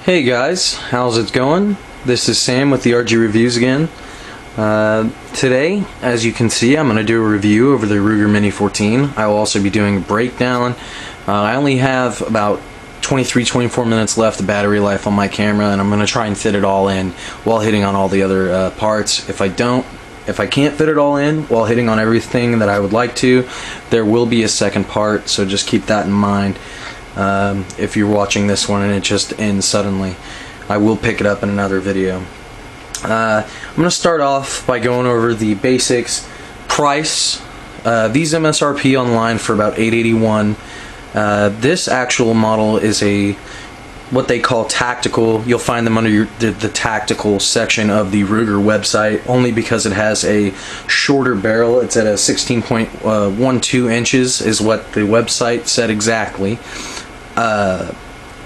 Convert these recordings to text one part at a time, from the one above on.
Hey guys, how's it going? This is Sam with the RG Reviews again. Today, as you can see, I'm going to do a review over the RUGER MINI-14. I will also be doing a breakdown. I only have about 23-24 minutes left of battery life on my camera, and I'm going to try and fit it all in while hitting on all the other parts. If I can't fit it all in while hitting on everything that I would like to, there will be a second part, so just keep that in mind. If you're watching this one and it just ends suddenly, I will pick it up in another video. I'm going to start off by going over the basics. Price. These MSRP online for about $881. This actual model is what they call tactical. You'll find them under the tactical section of the RUGER website, only because it has a shorter barrel. It's at a 16.12 inches is what the website said exactly,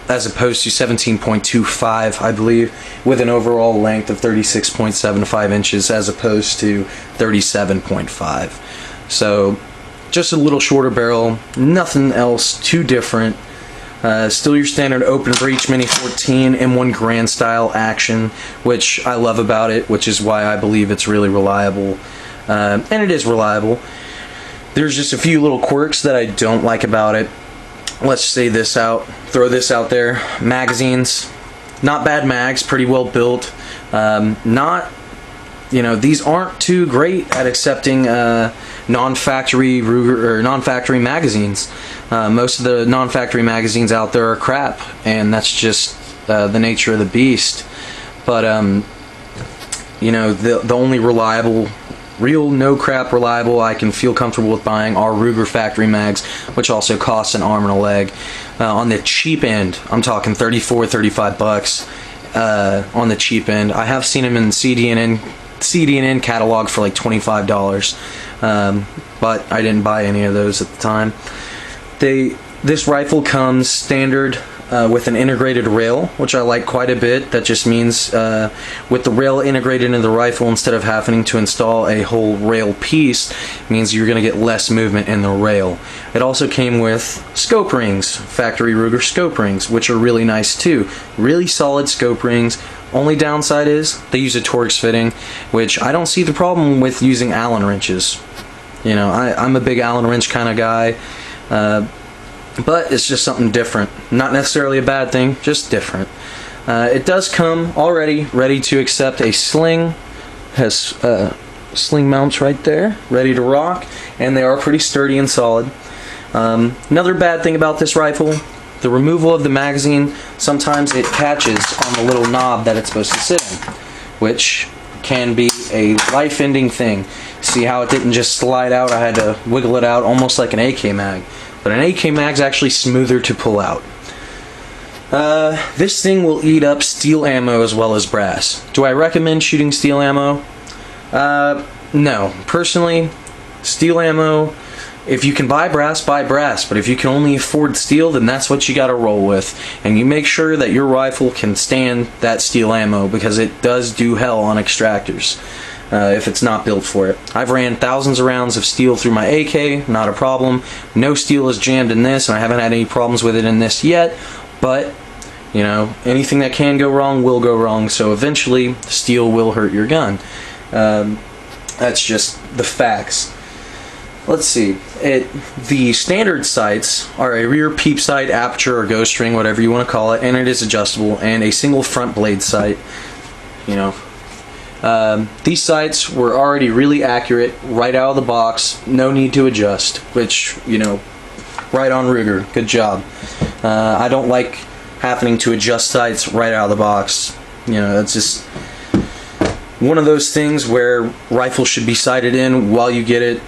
as opposed to 17.25, I believe, with an overall length of 36.75 inches as opposed to 37.5. So just a little shorter barrel, nothing else too different. Still your standard open breech MINI-14 M1 Grand style action, which I love about it, which is why I believe it's really reliable. And it is reliable. There's just a few little quirks that I don't like about it. Let's throw this out there. Magazines, not bad mags, pretty well built. These aren't too great at accepting non-factory RUGER or non-factory magazines. Most of the non-factory magazines out there are crap, and that's just the nature of the beast. But the only reliable, real no crap reliable I can feel comfortable with buying are RUGER factory mags, which also cost an arm and a leg. On the cheap end, I'm talking $34-35 on the cheap end. I have seen them in CD&N catalog for like $25, but I didn't buy any of those at the time. This rifle comes standard with an integrated rail, which I like quite a bit. That just means with the rail integrated into the rifle, instead of having to install a whole rail piece, means you're going to get less movement in the rail. It also came with scope rings, factory RUGER scope rings, which are really nice too. Really solid scope rings. Only downside is they use a Torx fitting, which I don't see the problem with using Allen wrenches. You know, I'm a big Allen wrench kind of guy. But it's just something different. Not necessarily a bad thing, just different. It does come already ready to accept a sling. Has sling mounts right there, ready to rock, and they are pretty sturdy and solid. Another bad thing about this rifle, the removal of the magazine, sometimes it catches on the little knob that it's supposed to sit in, which can be a life-ending thing. See how it didn't just slide out? I had to wiggle it out almost like an AK mag. But an AK mag's actually smoother to pull out. This thing will eat up steel ammo as well as brass. Do I recommend shooting steel ammo? No. Personally, steel ammo, if you can buy brass, buy brass. But if you can only afford steel, then that's what you gotta roll with. And you make sure that your rifle can stand that steel ammo, because it does do hell on extractors. If it's not built for it. I've ran thousands of rounds of steel through my AK, not a problem. No steel is jammed in this, and I haven't had any problems with it in this yet, but, you know, anything that can go wrong will go wrong, so eventually steel will hurt your gun. That's just the facts. Let's see. The standard sights are a rear peep sight, aperture, or ghost ring, whatever you want to call it, and it is adjustable, and a single front blade sight. You know, these sights were already really accurate right out of the box, no need to adjust, which, you know, right on RUGER, good job. I don't like having to adjust sights right out of the box. You know, it's just one of those things where rifles should be sighted in while you get it,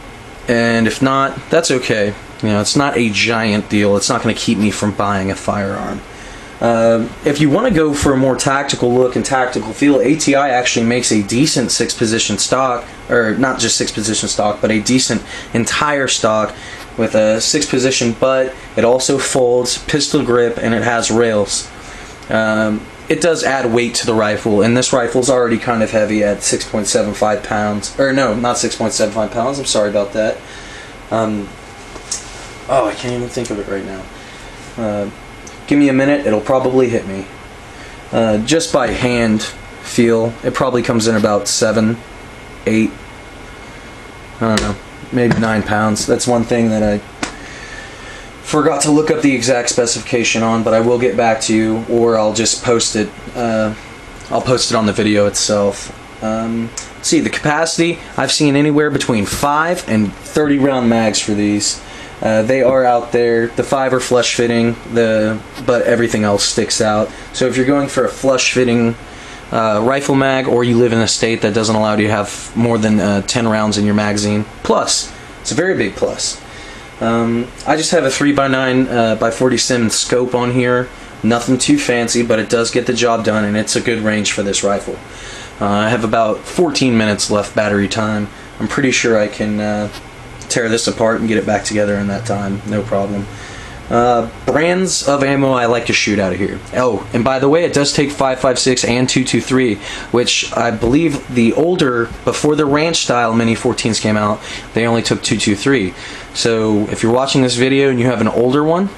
and if not, that's okay. You know, it's not a giant deal. It's not going to keep me from buying a firearm. If you want to go for a more tactical look and tactical feel, ATI actually makes a decent 6-position stock, or not just 6-position stock, but a decent entire stock with a 6-position butt. It also folds, pistol grip, and it has rails. It does add weight to the rifle, and this rifle's already kind of heavy at 6.75 pounds. Or no, not 6.75 pounds, I'm sorry about that. I can't even think of it right now. Give me a minute, it'll probably hit me. Just by hand feel, it probably comes in about 7, 8, I don't know, maybe 9 pounds. That's one thing that I forgot to look up the exact specification on, but I will get back to you, or I'll just post it. I'll post it on the video itself. See, the capacity, I've seen anywhere between 5 and 30 round mags for these. They are out there. The 5 are flush fitting, but everything else sticks out. So if you're going for a flush fitting rifle mag, or you live in a state that doesn't allow you to have more than 10 rounds in your magazine, plus. It's a very big plus. I just have a 3x9 by 40 Simmons scope on here. Nothing too fancy, but it does get the job done, and it's a good range for this rifle. I have about 14 minutes left battery time. I'm pretty sure I can tear this apart and get it back together in that time, no problem. Brands of ammo I like to shoot out of here. Oh, and by the way, it does take 5.56 and 2.23, which I believe the older, before the ranch style Mini-14s came out, they only took 2.23. So if you're watching this video and you have an older one,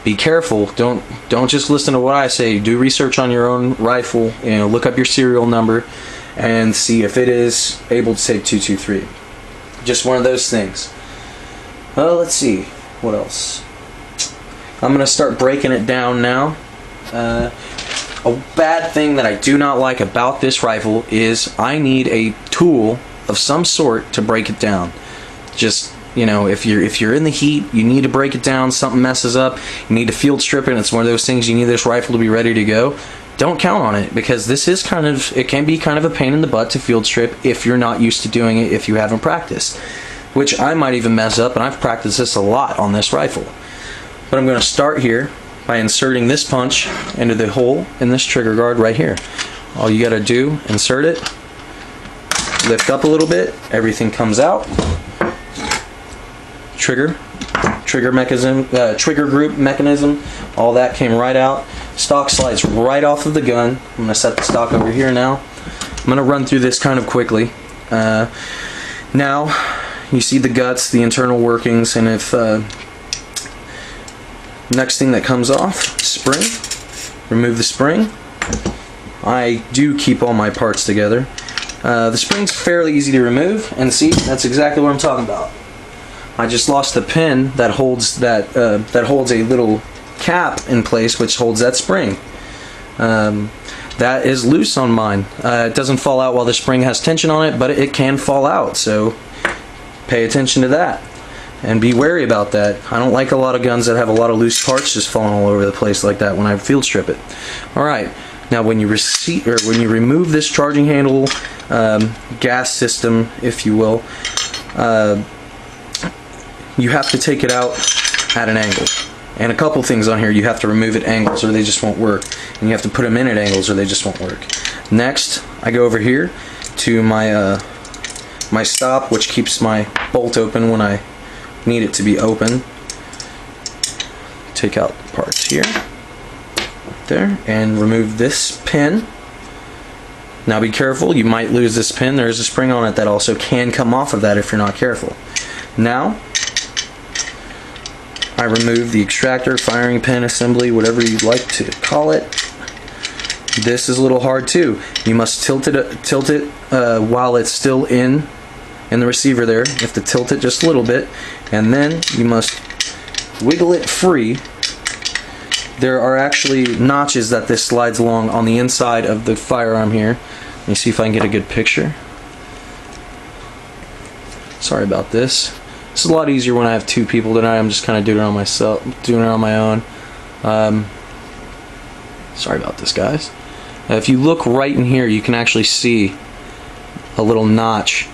be careful. Don't just listen to what I say. Do research on your own rifle. You know, look up your serial number and see if it is able to take 2.23. Just one of those things. Well, let's see what else. I'm gonna start breaking it down now. A bad thing that I do not like about this rifle is I need a tool of some sort to break it down. Just, you know, if you're in the heat, you need to break it down, something messes up, you need to field strip it, and it's one of those things you need this rifle to be ready to go. Don't count on it, because this is it can be kind of a pain in the butt to field strip if you're not used to doing it, if you haven't practiced. Which I might even mess up, and I've practiced this a lot on this rifle. But I'm going to start here by inserting this punch into the hole in this trigger guard right here. All you got to do, insert it, lift up a little bit, everything comes out. Trigger mechanism, trigger group mechanism, all that came right out. Stock slides right off of the gun. I'm going to set the stock over here now. I'm going to run through this kind of quickly. Now, you see the guts, the internal workings, and if next thing that comes off, spring. Remove the spring. I do keep all my parts together. The spring's fairly easy to remove, and see, that's exactly what I'm talking about. I just lost the pin that holds that holds a little cap in place, which holds that spring. That is loose on mine. It doesn't fall out while the spring has tension on it, but it can fall out, so pay attention to that. And be wary about that. I don't like a lot of guns that have a lot of loose parts just falling all over the place like that when I field strip it. Alright, now when you remove this charging handle, gas system, if you will, you have to take it out at an angle. And a couple things on here, you have to remove at angles or they just won't work. And you have to put them in at angles or they just won't work. Next, I go over here to my my stop, which keeps my bolt open when I need it to be open. Take out the parts here, right there, and remove this pin. Now be careful, you might lose this pin. There's a spring on it that also can come off of that if you're not careful. Now, I remove the extractor, firing pin assembly, whatever you like to call it. This is a little hard too. You must tilt it while it's still in the receiver there. You have to tilt it just a little bit, and then you must wiggle it free. There are actually notches that this slides along on the inside of the firearm here. Let me see if I can get a good picture. Sorry about this. It's a lot easier when I have two people tonight. I'm just kind of doing it on my own. Sorry about this, guys. If you look right in here, you can actually see a little notch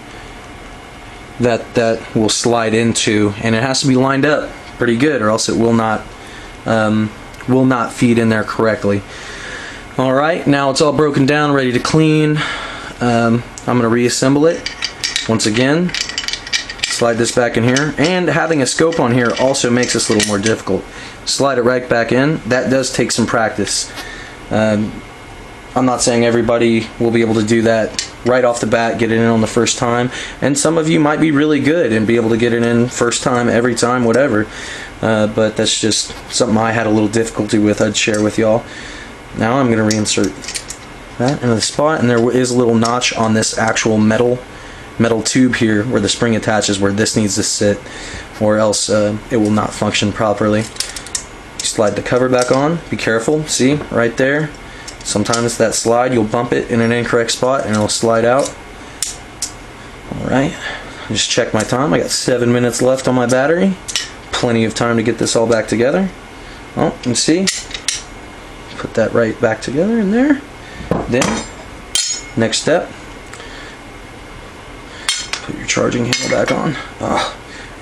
that will slide into, and it has to be lined up pretty good, or else it will not feed in there correctly. All right, now it's all broken down, ready to clean. I'm going to reassemble it once again. Slide this back in here, and having a scope on here also makes this a little more difficult. Slide it right back in. That does take some practice. I'm not saying everybody will be able to do that right off the bat, get it in on the first time, and some of you might be really good and be able to get it in first time, every time, whatever, but that's just something I had a little difficulty with. I'd share with y'all. Now I'm going to reinsert that into the spot, and there is a little notch on this actual metal tube here where the spring attaches, where this needs to sit, or else it will not function properly. Slide the cover back on. Be careful. See, right there. Sometimes that slide, you'll bump it in an incorrect spot and it'll slide out. Alright, just check my time. I got 7 minutes left on my battery. Plenty of time to get this all back together. Oh, you can see. Put that right back together in there. Then, next step, put your charging handle back on.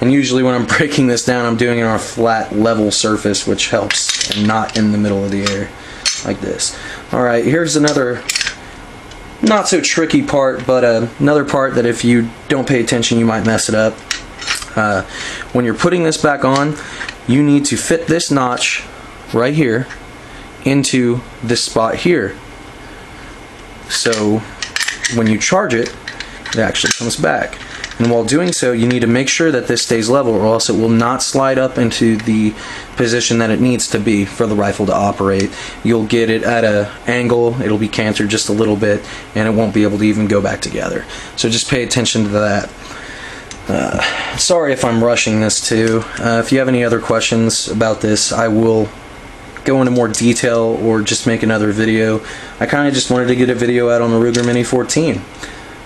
And usually when I'm breaking this down, I'm doing it on a flat, level surface, which helps, and not in the middle of the air, like this. Alright, here's another not so tricky part, but another part that if you don't pay attention, you might mess it up. When you're putting this back on, you need to fit this notch right here into this spot here. So when you charge it, it actually comes back. And while doing so, you need to make sure that this stays level, or else it will not slide up into the position that it needs to be for the rifle to operate. You'll get it at an angle, it'll be canted just a little bit, and it won't be able to even go back together. So just pay attention to that. Sorry if I'm rushing this too. If you have any other questions about this, I will go into more detail or just make another video. I kind of just wanted to get a video out on the Ruger MINI-14.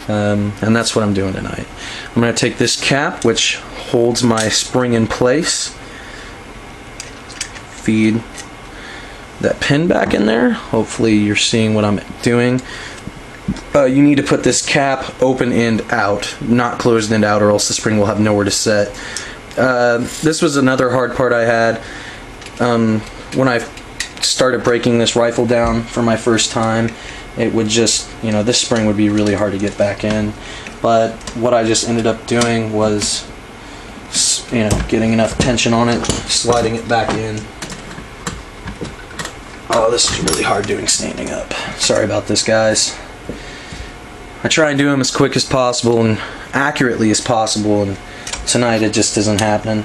And that's what I'm doing tonight. I'm going to take this cap, which holds my spring in place, feed that pin back in there. Hopefully you're seeing what I'm doing. You need to put this cap open end out, not closed end out, or else the spring will have nowhere to set. This was another hard part I had when I started breaking this rifle down for my first time. It would just, this spring would be really hard to get back in. But what I just ended up doing was, getting enough tension on it, sliding it back in. Oh, this is really hard doing standing up. Sorry about this, guys. I try and do them as quick as possible and accurately as possible, and tonight it just isn't happening.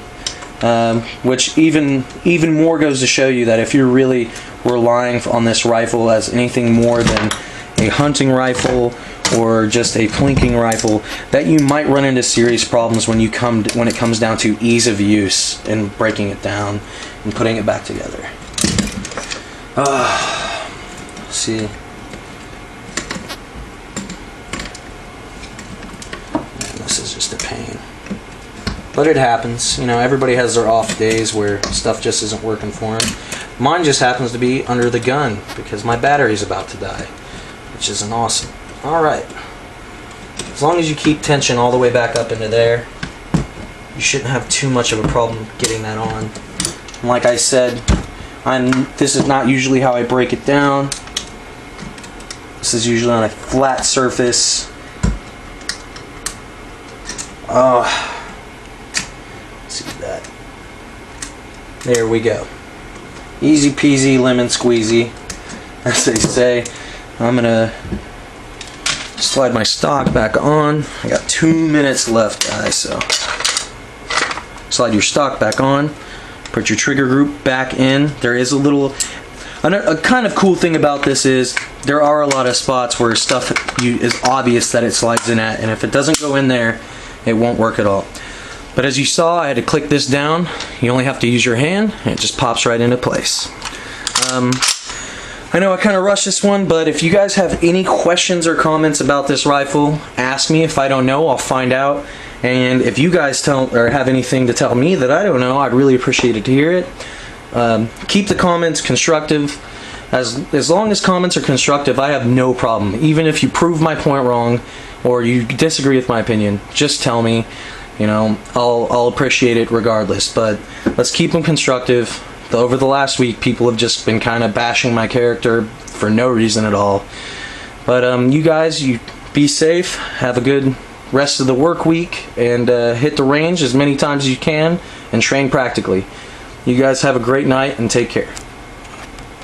Which even more goes to show you that if you're really relying on this rifle as anything more than a hunting rifle or just a plinking rifle, that you might run into serious problems when it comes down to ease of use and breaking it down and putting it back together. See. Man, this is just a pain. But it happens. Everybody has their off days where stuff just isn't working for them. Mine just happens to be under the gun because my battery's about to die, which isn't awesome. Alright. As long as you keep tension all the way back up into there, you shouldn't have too much of a problem getting that on. And like I said, this is not usually how I break it down. This is usually on a flat surface. See that? There we go. Easy peasy lemon squeezy, as they say. I'm gonna slide my stock back on. I got 2 minutes left, guys, so slide your stock back on, put your trigger group back in. There is a kind of cool thing about this is there are a lot of spots where stuff is obvious that it slides in at, and if it doesn't go in there, it won't work at all. But as you saw, I had to click this down. You only have to use your hand, and it just pops right into place. I know I kind of rushed this one, but if you guys have any questions or comments about this rifle, ask me. If I don't know, I'll find out. And if you guys have anything to tell me that I don't know, I'd really appreciate it to hear it. Keep the comments constructive. As long as comments are constructive, I have no problem. Even if you prove my point wrong or you disagree with my opinion, just tell me. I'll appreciate it regardless. But let's keep them constructive. Over the last week, people have just been kind of bashing my character for no reason at all. But you guys, you be safe. Have a good rest of the work week, and hit the range as many times as you can and train practically. You guys have a great night and take care.